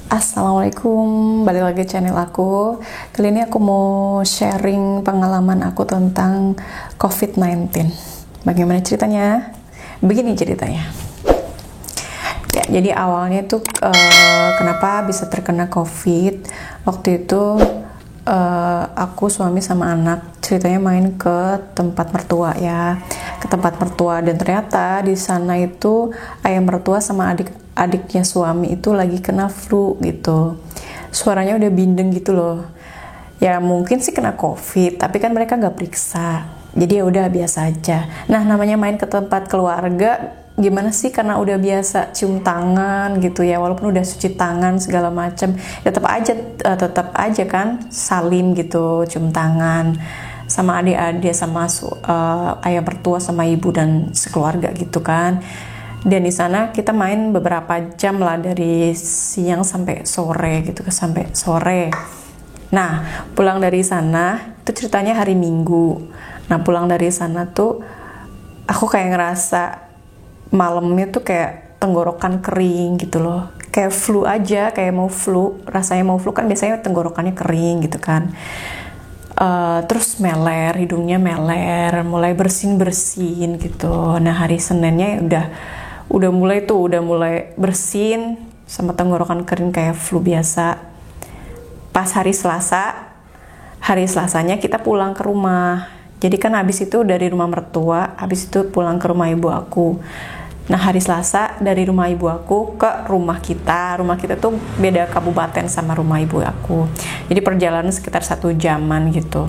Assalamualaikum, balik lagi channel aku. Kali ini aku mau sharing pengalaman aku tentang COVID-19. Bagaimana ceritanya? Begini ceritanya. Ya, jadi awalnya tuh kenapa bisa terkena COVID? Waktu itu aku suami sama anak ceritanya main ke tempat mertua ya, ke tempat mertua, dan ternyata di sana itu ayah mertua sama adiknya suami itu lagi kena flu gitu. Suaranya udah bindeng gitu loh. Ya mungkin sih kena COVID, tapi kan mereka nggak periksa. Jadi ya udah biasa aja. Nah namanya main ke tempat keluarga, gimana sih, karena udah biasa cium tangan gitu ya, walaupun udah cuci tangan segala macam, ya tetap aja kan salim gitu, cium tangan sama adik-adik, sama ayah mertua sama ibu dan sekeluarga gitu kan. Dan di sana kita main beberapa jam lah, dari siang sampai sore gitu, sampai sore. Nah, pulang dari sana itu ceritanya hari Minggu. Nah, pulang dari sana tuh aku kayak ngerasa malamnya tuh kayak tenggorokan kering gitu loh. Kayak flu aja, kayak mau flu. Rasanya mau flu kan biasanya tenggorokannya kering gitu kan. Terus meler, hidungnya meler, mulai bersin-bersin gitu. Nah, hari Seninnya udah mulai bersin sama tenggorokan kering kayak flu biasa. Pas hari Selasanya kita pulang ke rumah. Jadi kan habis itu dari rumah mertua, habis itu pulang ke rumah ibu aku. Nah, hari Selasa dari rumah ibu aku ke rumah kita. Rumah kita tuh beda kabupaten sama rumah ibu aku. Jadi perjalanan sekitar 1 jaman gitu.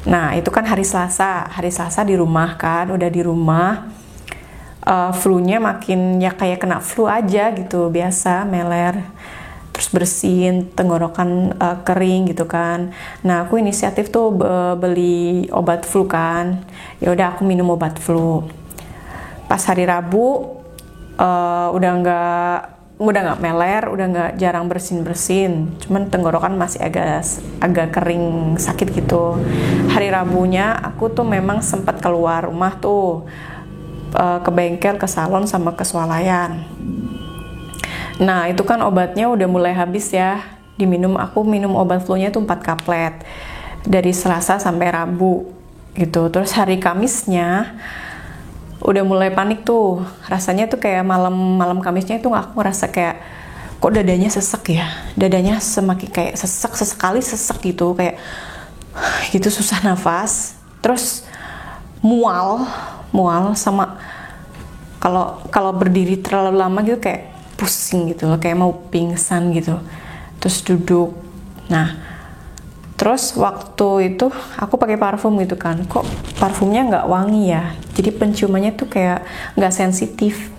Nah, itu kan hari Selasa. Hari Selasa di rumah kan, udah di rumah. Flu-nya makin ya kayak kena flu aja gitu, biasa meler, terus bersin, tenggorokan kering gitu kan. Nah, aku inisiatif tuh beli obat flu kan. Ya udah aku minum obat flu. Pas hari Rabu udah nggak meler, udah nggak jarang bersin, cuman tenggorokan masih agak kering, sakit gitu. Hari Rabunya aku tuh memang sempat keluar rumah tuh, ke bengkel, ke salon, sama ke swalayan. Nah, itu kan obatnya udah mulai habis ya. Aku minum obat flu-nya tuh 4 kaplet dari Selasa sampai Rabu gitu. Terus hari Kamisnya udah mulai panik tuh. Rasanya tuh kayak malam Kamisnya itu aku ngerasa kayak kok dadanya sesek ya. Dadanya semakin kayak sesekali sesek gitu, kayak gitu, susah nafas. Terus mual sama kalau berdiri terlalu lama gitu kayak pusing gitu loh, kayak mau pingsan gitu, terus duduk. Nah, terus waktu itu aku pakai parfum gitu kan, kok parfumnya nggak wangi ya, jadi penciumannya tuh kayak nggak sensitif.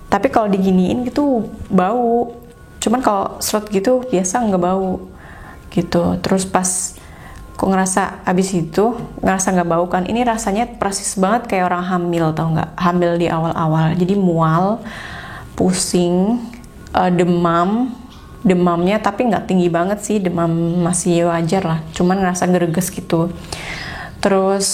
Tapi kalau diginiin gitu bau, cuman kalau slot gitu biasa nggak bau gitu. Terus pas kok ngerasa abis itu ngerasa nggak bau kan, ini rasanya persis banget kayak orang hamil, tau nggak, hamil di awal-awal. Jadi mual, pusing, demamnya tapi nggak tinggi banget sih, demam masih wajar lah, cuman ngerasa gereges gitu. Terus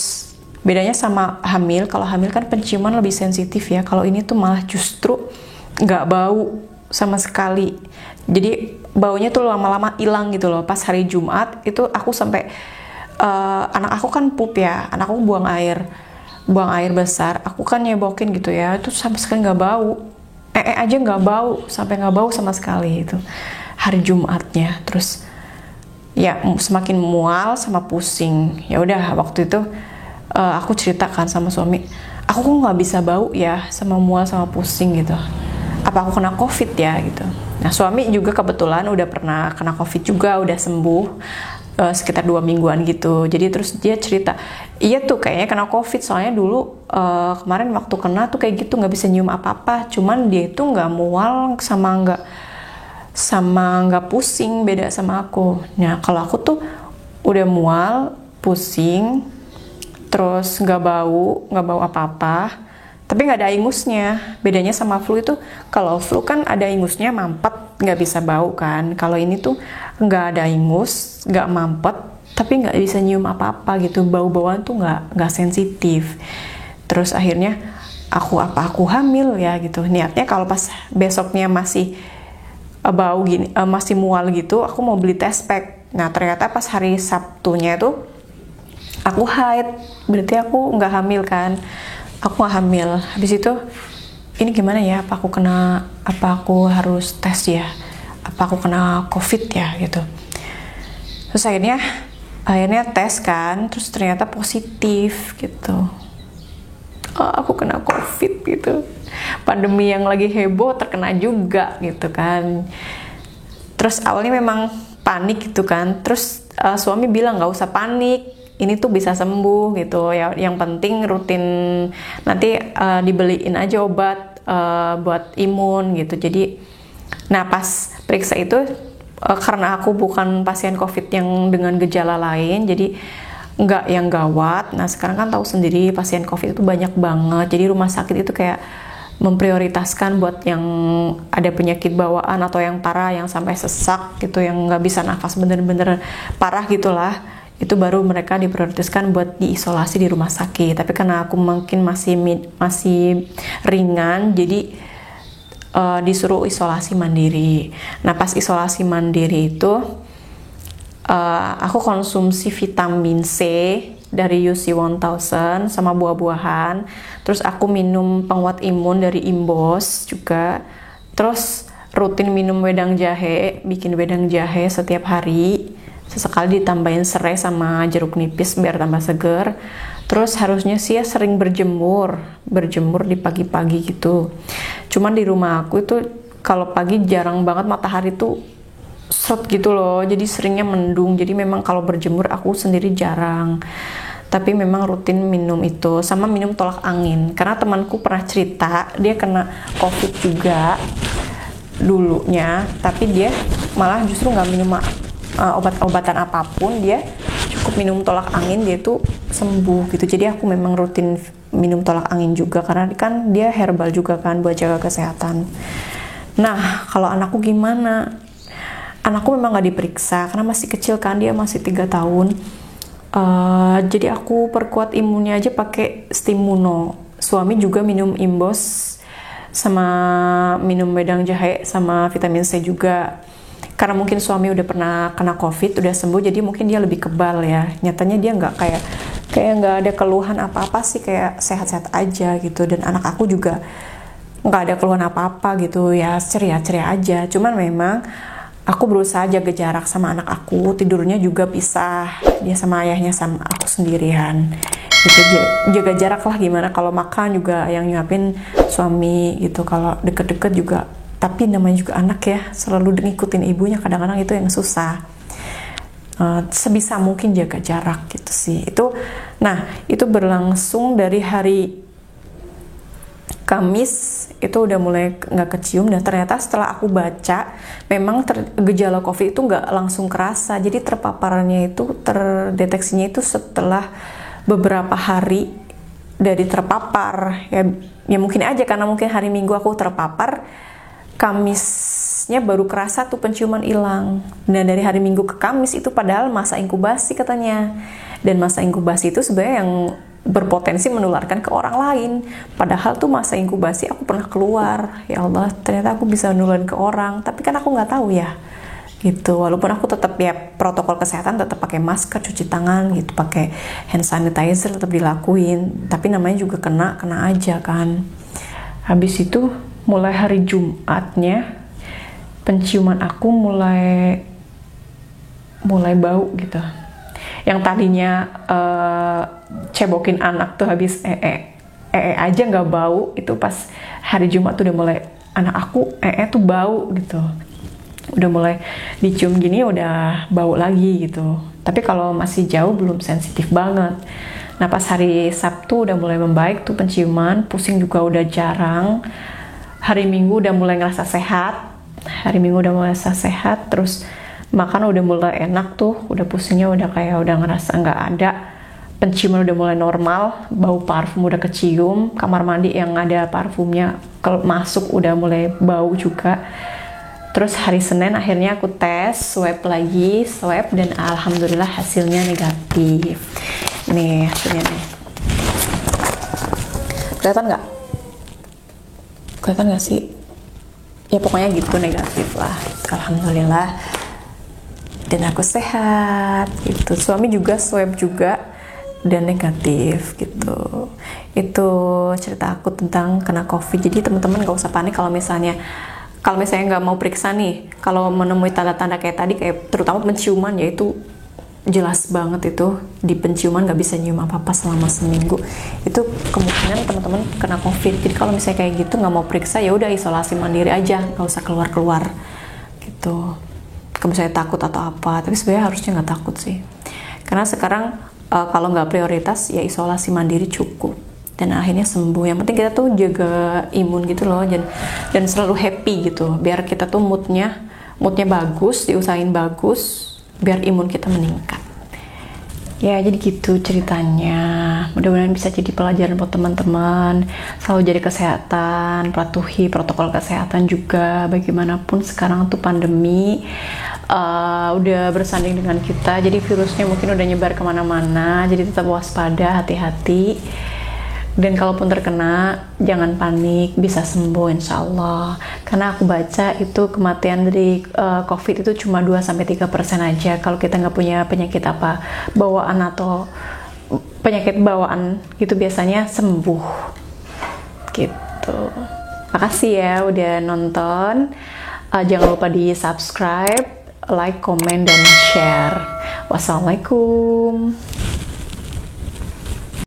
bedanya sama hamil, kalau hamil kan penciuman lebih sensitif ya, kalau ini tuh malah justru nggak bau sama sekali. Jadi baunya tuh lama-lama hilang gitu loh. Pas hari Jumat itu aku sampai anak aku kan pup ya, anak aku buang air besar, aku kan nyebokin gitu ya, itu sama sekali nggak bau, aja nggak bau, sampai nggak bau sama sekali itu hari Jumatnya. Terus ya semakin mual sama pusing. Ya udah waktu itu aku ceritakan sama suami, aku kok nggak bisa bau ya, sama mual sama pusing gitu, apa aku kena COVID ya gitu. Nah, suami juga kebetulan udah pernah kena COVID juga, udah sembuh sekitar 2 mingguan gitu. Jadi terus dia cerita, iya tuh kayaknya kena COVID, soalnya dulu kemarin waktu kena tuh kayak gitu, nggak bisa nyium apa-apa, cuman dia itu nggak mual sama nggak pusing, beda sama aku. Nah, kalau aku tuh udah mual, pusing, terus nggak bau apa-apa, tapi nggak ada ingusnya. Bedanya sama flu itu, kalau flu kan ada ingusnya, mampet, nggak bisa bau kan. Kalau ini tuh nggak ada ingus, nggak mampet, tapi nggak bisa nyium apa-apa gitu. Bau-bauan tuh nggak sensitif. Terus akhirnya aku hamil ya gitu. Niatnya kalau pas besoknya masih bau gini, masih mual gitu, aku mau beli test pack. Nah ternyata pas hari Sabtunya itu aku haid, berarti aku nggak hamil kan. Aku nggak hamil. Habis itu ini gimana ya, apa aku harus tes ya, apa aku kena COVID ya gitu. Terus akhirnya tes kan, terus ternyata positif gitu. Oh, aku kena COVID gitu. Pandemi yang lagi heboh terkena juga gitu kan. Terus awalnya memang panik gitu kan. Terus suami bilang nggak usah panik, ini tuh bisa sembuh gitu ya. Yang penting rutin nanti dibeliin aja obat buat imun gitu. Jadi, nah pas periksa itu karena aku bukan pasien COVID yang dengan gejala lain, jadi nggak yang gawat. Nah sekarang kan tahu sendiri pasien COVID itu banyak banget, jadi rumah sakit itu kayak memprioritaskan buat yang ada penyakit bawaan atau yang parah, yang sampai sesak gitu, yang nggak bisa nafas bener-bener parah gitulah, itu baru mereka diprioritaskan buat diisolasi di rumah sakit. Tapi karena aku mungkin masih ringan, jadi disuruh isolasi mandiri. Nah pas isolasi mandiri itu aku konsumsi vitamin C dari UC 1000 sama buah-buahan. Terus aku minum penguat imun dari Imbos juga. Terus rutin minum wedang jahe, bikin wedang jahe setiap hari. Sesekali ditambahin serai sama jeruk nipis biar tambah seger. Terus harusnya sih ya sering berjemur di pagi-pagi gitu. Cuman di rumah aku itu kalau pagi jarang banget matahari tuh seret gitu loh, jadi seringnya mendung. Jadi memang kalau berjemur aku sendiri jarang, tapi memang rutin minum itu, sama minum tolak angin. Karena temanku pernah cerita dia kena COVID juga dulunya, tapi dia malah justru nggak minum obat-obatan apapun, dia cukup minum tolak angin, dia tuh sembuh gitu. Jadi aku memang rutin minum tolak angin juga, karena kan dia herbal juga kan buat jaga kesehatan. Nah kalau anakku gimana? Anakku memang nggak diperiksa karena masih kecil kan, dia masih 3 tahun. Jadi aku perkuat imunnya aja pakai Stimuno. Suami juga minum Imbos sama minum wedang jahe sama vitamin C juga. Karena mungkin suami udah pernah kena COVID, udah sembuh, jadi mungkin dia lebih kebal ya. Nyatanya dia nggak kayak nggak ada keluhan apa-apa sih, kayak sehat-sehat aja gitu. Dan anak aku juga nggak ada keluhan apa-apa gitu ya, ceria-ceria aja. Cuman memang aku berusaha jaga jarak sama anak aku, tidurnya juga pisah, dia sama ayahnya sama aku sendirian gitu. Jaga jarak lah, gimana kalau makan juga yang nyuapin suami gitu, kalau deket-deket juga. Tapi namanya juga anak ya, selalu ngikutin ibunya, kadang-kadang itu yang susah. Sebisa mungkin jaga jarak gitu sih. Itu berlangsung dari hari Kamis itu udah mulai nggak kecium. Dan ternyata setelah aku baca, memang gejala COVID itu nggak langsung kerasa. Jadi terpaparannya itu, terdeteksinya itu setelah beberapa hari dari terpapar. Ya mungkin aja karena mungkin hari Minggu aku terpapar, Kamisnya baru kerasa tuh penciuman hilang. Dan dari hari Minggu ke Kamis itu padahal masa inkubasi katanya. Dan masa inkubasi itu sebenarnya yang berpotensi menularkan ke orang lain. Padahal tuh masa inkubasi aku pernah keluar. Ya Allah, ternyata aku bisa menularkan ke orang. Tapi kan aku nggak tahu ya, gitu. Walaupun aku tetap ya protokol kesehatan, tetap pakai masker, cuci tangan, gitu, pakai hand sanitizer tetap dilakuin. Tapi namanya juga kena aja kan. Habis itu mulai hari Jumatnya penciuman aku mulai bau gitu. Yang tadinya cebokin anak tuh habis aja nggak bau, itu pas hari Jumat tuh udah mulai anak aku tuh bau gitu, udah mulai dicium gini udah bau lagi gitu. Tapi kalau masih jauh belum sensitif banget. Nah pas hari Sabtu udah mulai membaik tuh penciuman, pusing juga udah jarang. Hari Minggu udah mulai ngerasa sehat, terus makan udah mulai enak tuh, udah pusingnya udah ngerasa nggak ada, penciuman udah mulai normal, bau parfum udah kecium, kamar mandi yang ada parfumnya masuk udah mulai bau juga. Terus hari Senin akhirnya aku tes, swab dan alhamdulillah hasilnya negatif. Nih hasilnya nih, kelihatan nggak sih? ya pokoknya gitu, negatif lah. Alhamdulillah, dan aku sehat gitu. Suami juga swab juga dan negatif gitu. Itu cerita aku tentang kena COVID. Jadi teman-teman gak usah panik kalau misalnya nggak mau periksa nih, kalau menemui tanda-tanda kayak tadi, kayak terutama penciuman, yaitu jelas banget itu di penciuman nggak bisa nyium apa-apa selama seminggu, itu kemungkinan teman-teman kena COVID. Jadi kalau misalnya kayak gitu nggak mau periksa, ya udah isolasi mandiri aja, nggak usah keluar-keluar gitu. Kalau misalnya takut atau apa, tapi sebenarnya harusnya nggak takut sih, karena sekarang kalau nggak prioritas ya isolasi mandiri cukup, dan akhirnya sembuh. Yang penting kita tuh jaga imun gitu loh, dan selalu happy gitu, biar kita tuh moodnya bagus, diusahain bagus, biar imun kita meningkat. Ya jadi gitu ceritanya. Mudah-mudahan bisa jadi pelajaran buat teman-teman. Selalu jadi kesehatan, patuhi protokol kesehatan juga. Bagaimanapun sekarang tuh pandemi udah bersanding dengan kita, jadi virusnya mungkin udah nyebar kemana-mana. Jadi tetap waspada, hati-hati. Dan kalaupun terkena, jangan panik, bisa sembuh insya Allah. Karena aku baca itu kematian dari COVID itu cuma 2-3% aja. Kalau kita nggak punya penyakit apa, bawaan atau penyakit bawaan gitu, biasanya sembuh. Gitu. Makasih ya udah nonton. Jangan lupa di subscribe, like, komen, dan share. Wassalamualaikum.